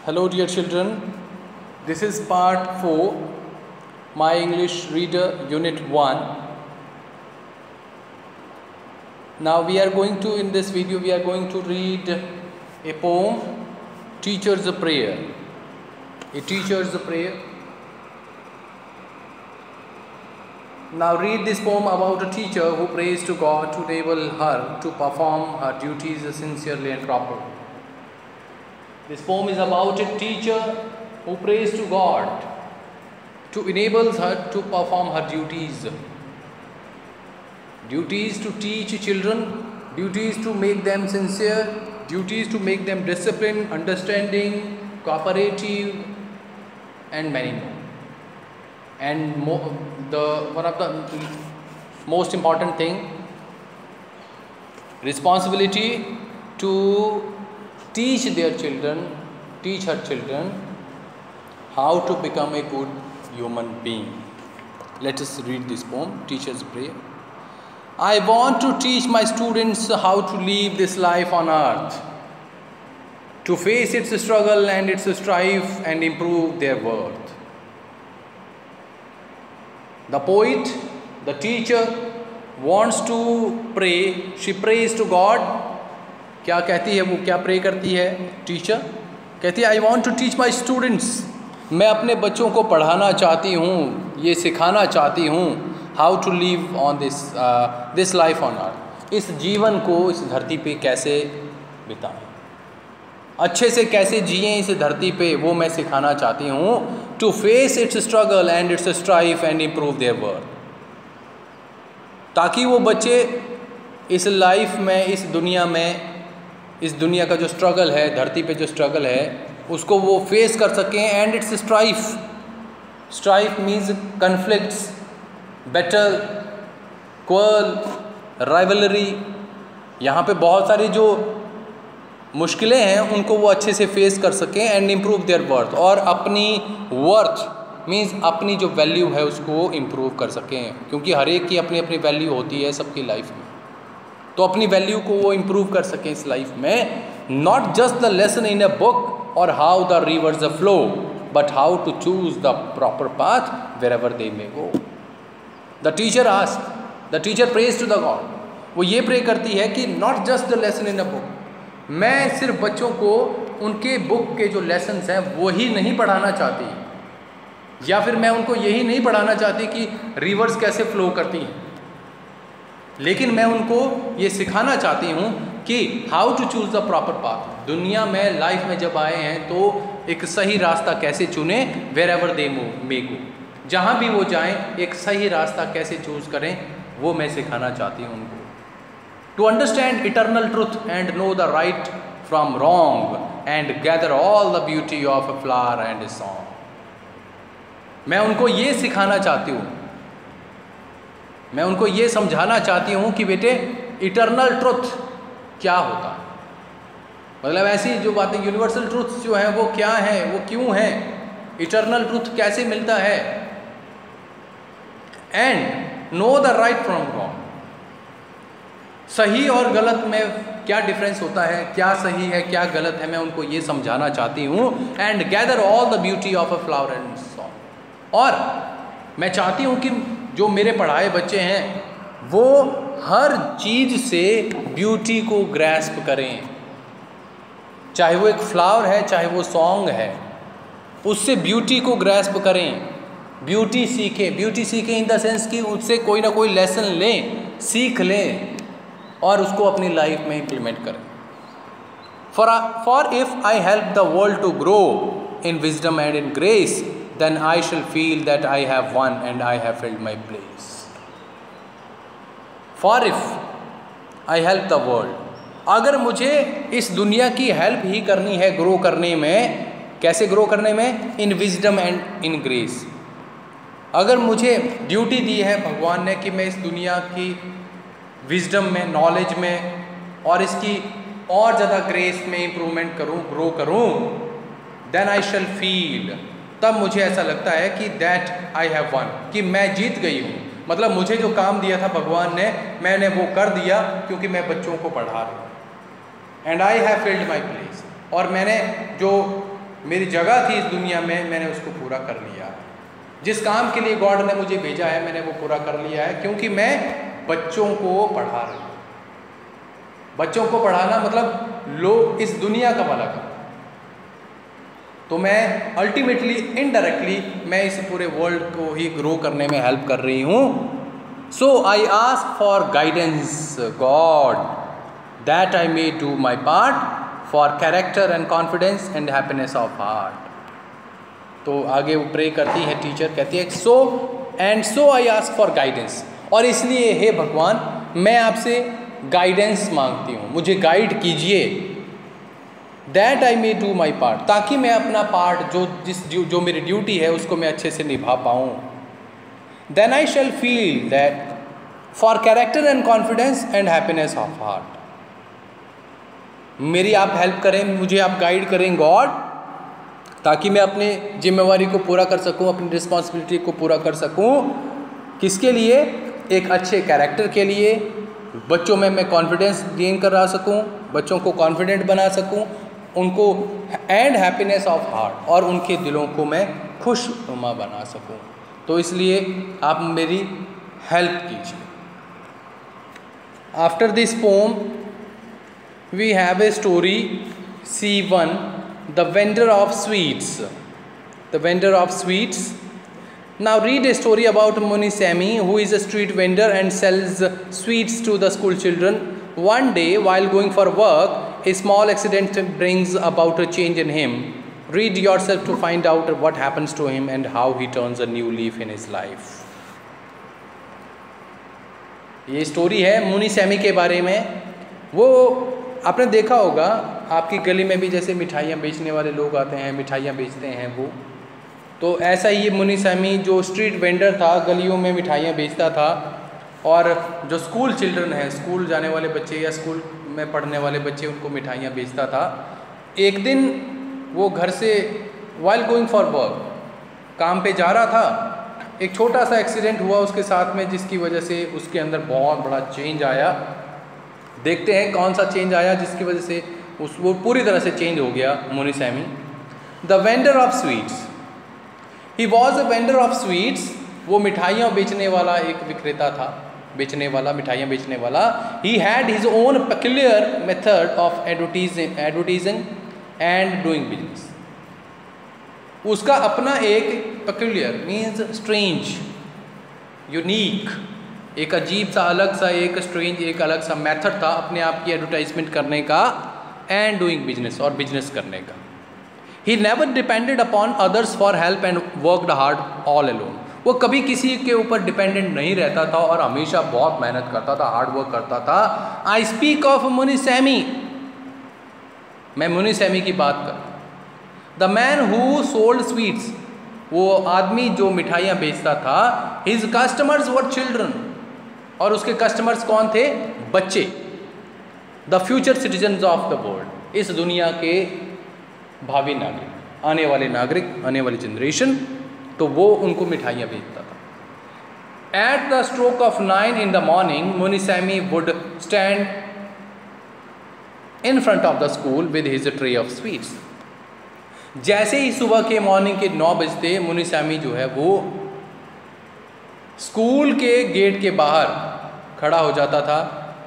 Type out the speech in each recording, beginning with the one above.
Hello dear children, this is part 4, My English Reader Unit 1. Now in this video we are going to read a poem, Teacher's Prayer. A Teacher's Prayer. Now read this poem about a teacher who prays to God to enable her to perform her duties sincerely and properly. This poem is about a teacher who prays to God to enable her to perform her duties. Duties to teach children, duties to make them sincere, duties to make them disciplined, understanding, cooperative, and many more. And one of the most important thing, responsibility to teach her children how to become a good human being. Let us read this poem, Teacher's Prayer. I want to teach my students how to live this life on earth, to face its struggle and its strife and improve their worth. The poet, the teacher, wants to pray. She prays to God. क्या कहती है वो, क्या pray करती है teacher? कहती है I want to teach my students, मैं अपने बच्चों को पढ़ाना चाहती हूँ, ये सिखाना चाहती हूँ, how to live on this life on earth, इस जीवन को इस धरती पे कैसे बिताएं, अच्छे से कैसे जिएं इस धरती पे, वो मैं सिखाना चाहती हूँ. To face its struggle and it's strife and improve their worth, ताकि वो बच्चे इस लाइफ में, इस दुनिया का जो स्ट्रगल है, धरती पे जो स्ट्रगल है, उसको वो फेस कर सकें. And it's strife means conflicts, battle, quarrel, rivalry. यहाँ पे बहुत सारी जो मुश्किलें हैं उनको वो अच्छे से फेस कर सकें. एंड इम्प्रूव देयर वर्थ, और अपनी वर्थ मीन्स अपनी जो वैल्यू है उसको इम्प्रूव कर सकें, क्योंकि हर एक की अपनी अपनी वैल्यू होती है सबकी लाइफ में, तो अपनी वैल्यू को वो इम्प्रूव कर सकें इस लाइफ में. Not just the lesson in a book or how the rivers flow, but how to choose the proper path wherever they may go. The teacher prays to the god. वो ये pray करती है कि not just the lesson in a book, मैं सिर्फ बच्चों को उनके बुक के जो लेसन्स हैं वो ही नहीं पढ़ाना चाहती, या फिर मैं उनको यही नहीं पढ़ाना चाहती कि रिवर्स कैसे फ्लो करती हैं, लेकिन मैं उनको ये सिखाना चाहती हूँ कि how to choose the proper path. दुनिया में, लाइफ में जब आए हैं तो एक सही रास्ता कैसे चुने, वेर एवर दे मे गो, जहाँ भी वो जाएं एक सही रास्ता कैसे चूज़ करें, वो मैं सिखाना चाहती हूँ उनको. To understand eternal truth and know the right from wrong and gather all the beauty of a flower and a song. मैं उनको ये सिखाना चाहती हूँ, मैं उनको ये समझाना चाहती हूँ कि बेटे इटर्नल ट्रुथ क्या होता है, मतलब ऐसी जो बातें, यूनिवर्सल ट्रुथ्स जो हैं वो क्या हैं, वो क्यों हैं, इटर्नल ट्रुथ कैसे मिलता है. And know the right from wrong, सही और गलत में क्या डिफरेंस होता है, क्या सही है क्या गलत है, मैं उनको ये समझाना चाहती हूँ. And gather all the beauty of a flower and song, और मैं चाहती हूँ कि जो मेरे पढ़ाए बच्चे हैं वो हर चीज़ से ब्यूटी को ग्रैस्प करें, चाहे वो एक फ्लावर है चाहे वो सॉन्ग है, उससे ब्यूटी को ग्रैस्प करें, ब्यूटी सीखें इन द सेंस कि उससे कोई ना कोई लेसन लें, सीख लें और उसको अपनी लाइफ में इम्प्लीमेंट करें. For if I help the world to grow in wisdom and in grace, then I shall feel that I have won and I have filled my place. For if I help the world, अगर मुझे इस दुनिया की help ही करनी है grow करने में, कैसे ग्रो करने में, इन विजडम एंड इन ग्रेस. अगर मुझे ड्यूटी दी है भगवान ने कि मैं इस दुनिया की विजडम में, नॉलेज में और इसकी और ज़्यादा ग्रेस में इम्प्रूवमेंट करूँ, ग्रो करूँ, then I shall feel, तब मुझे ऐसा लगता है कि दैट आई हैव वन, कि मैं जीत गई हूँ. मतलब मुझे जो काम दिया था भगवान ने, मैंने वो कर दिया क्योंकि मैं बच्चों को पढ़ा रही हूँ. And I have filled my place, और मैंने जो मेरी जगह थी इस दुनिया में, मैंने उसको पूरा कर लिया। जिस काम के लिए गॉड ने मुझे भेजा है मैंने वो पूरा कर लिया है, क्योंकि मैं बच्चों को पढ़ा रही हूँ। बच्चों को पढ़ाना मतलब लोग इस दुनिया का भला करना। तो मैं अल्टीमेटली इनडायरेक्टली मैं इस पूरे वर्ल्ड को ही ग्रो करने में हेल्प कर रही हूँ। So I ask for guidance god that I may do my part for character and confidence and happiness of heart. तो आगे वो प्रे करती है, टीचर कहती है so I ask for guidance, और इसलिए हे भगवान मैं आपसे गाइडेंस मांगती हूँ, मुझे गाइड कीजिए। That I may do my part, ताकि मैं अपना पार्ट जो मेरी ड्यूटी है उसको मैं अच्छे से निभा पाऊँ। Then I shall feel that for character and confidence and happiness of heart. मेरी आप हेल्प करें, मुझे आप गाइड करें गॉड, ताकि मैं अपने जिम्मेवारी को पूरा कर सकूं, अपनी रिस्पॉन्सिबिलिटी को पूरा कर सकूं। किसके लिए? एक अच्छे कैरेक्टर के लिए, बच्चों में मैं कॉन्फिडेंस गेन करा सकूं, बच्चों को कॉन्फिडेंट बना सकूं, उनको एंड हैप्पीनेस ऑफ हार्ट, और उनके दिलों को मैं खुशनुमा बना सकूं। तो इसलिए आप मेरी हेल्प कीजिए। After this pome we have a story C1, the vendor of sweets. The vendor of sweets. Now read a story about Munisemi, who is a street vendor and sells sweets to the school children. One day while going for work, a small accident brings about a change in him. Read yourself to find out what happens to him and how he turns a new leaf in his life. ये story है मुनिसेमी के बारे में। वो आपने देखा होगा आपकी गली में भी जैसे मिठाइयाँ बेचने वाले लोग आते हैं, मिठाइयाँ बेचते हैं वो, तो ऐसा ही ये मुनिसेमी जो स्ट्रीट वेंडर था, गलियों में मिठाइयाँ बेचता था, और जो स्कूल चिल्ड्रन हैं, स्कूल जाने वाले बच्चे या स्कूल में पढ़ने वाले बच्चे, उनको मिठाइयाँ बेचता था। एक दिन वो घर से वाइल गोइंग फॉर वर्क काम पे जा रहा था, एक छोटा सा एक्सीडेंट हुआ उसके साथ में, जिसकी वजह से उसके अंदर बहुत बड़ा चेंज आया। देखते हैं कौन सा चेंज आया जिसकी वजह से वो पूरी तरह से चेंज हो गया Munisami. The vendor of sweets, he was a vendor of sweets. वो मिठाइयाँ बेचने वाला एक विक्रेता था, बेचने वाला, मिठाइयाँ बेचने वाला। He had his own peculiar method of advertising and doing business. उसका अपना एक पेक्यूलियर मीन्स स्ट्रेंज, यूनिक, एक अजीब सा, अलग सा, एक स्ट्रेंज, एक अलग सा मेथड था अपने आप की एडवर्टाइजमेंट करने का एंड डूइंग बिजनेस, और बिजनेस करने का। He never depended upon others for help and worked hard all alone. वो कभी किसी के ऊपर डिपेंडेंट नहीं रहता था और हमेशा बहुत मेहनत करता था, हार्ड वर्क करता था। आई स्पीक ऑफ मुनिसेमी, मैं मुनिसेमी की बात कर। The man who sold sweets, वो आदमी जो मिठाइयाँ बेचता था। हिज कस्टमर्स वर चिल्ड्रन, और उसके कस्टमर्स कौन थे? बच्चे। The future citizens of the world, इस दुनिया के भावी नागरिक, आने वाले नागरिक, आने वाली जनरेशन। तो वो उनको मिठाइयाँ बेचता था। At the stroke of 9 in the morning, Munisami would stand in front of the school with his tray of sweets. जैसे ही सुबह के मॉर्निंग के 9 बजते मुनिसेमी जो है वो स्कूल के गेट के बाहर खड़ा हो जाता था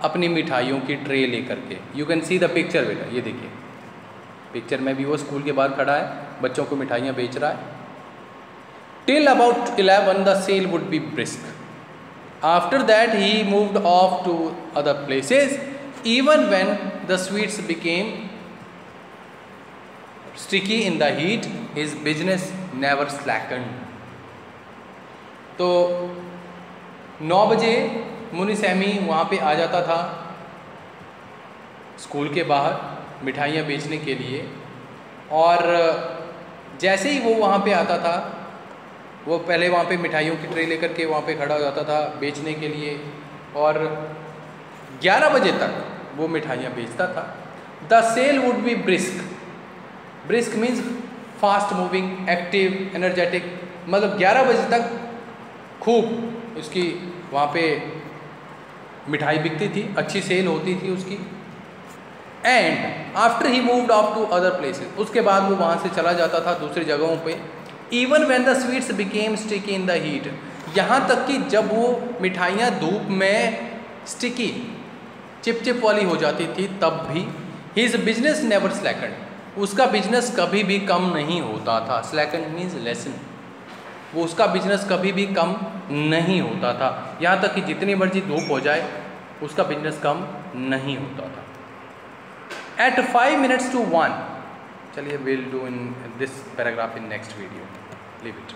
अपनी मिठाइयों की ट्रे लेकर के। You can see the picture बेटा, ये देखिए पिक्चर में भी वो स्कूल के बाहर खड़ा है, बच्चों को मिठाइयाँ बेच रहा है। Till about 11 the sale would be brisk. After that he moved off to other places. Even when the sweets became sticky in the heat, his business never slackened. तो 9 बजे मुनिसेमी वहाँ पे आ जाता था स्कूल के बाहर मिठाइयाँ बेचने के लिए, और जैसे ही वो वहाँ पे आता था, वो पहले वहाँ पे मिठाइयों की ट्रे लेकर के वहाँ पे खड़ा हो जाता था बेचने के लिए, और 11 बजे तक वो मिठाइयाँ बेचता था। The sale would be brisk. Brisk means fast moving, active, energetic, मतलब 11 बजे तक खूब उसकी वहाँ पे मिठाई बिकती थी, अच्छी सेल होती थी उसकी। And after he moved off to other places, उसके बाद वो वहाँ से चला जाता था दूसरी जगहों पे। Even when the sweets became sticky in the heat, यहाँ तक कि जब वो मिठाइयाँ धूप में स्टिकी चिप वाली हो जाती थी तब भी हिज बिजनेस नेवर स्लैकन, उसका बिजनेस कभी भी कम नहीं होता था। स्लैकन मीन्स लेसन, वो उसका बिजनेस कभी भी कम नहीं होता था, यहाँ तक कि जितनी मर्जी धूप हो जाए उसका बिजनेस कम नहीं होता था। At 5 minutes to 1, चलिए we'll do in this paragraph in next video. Leave it.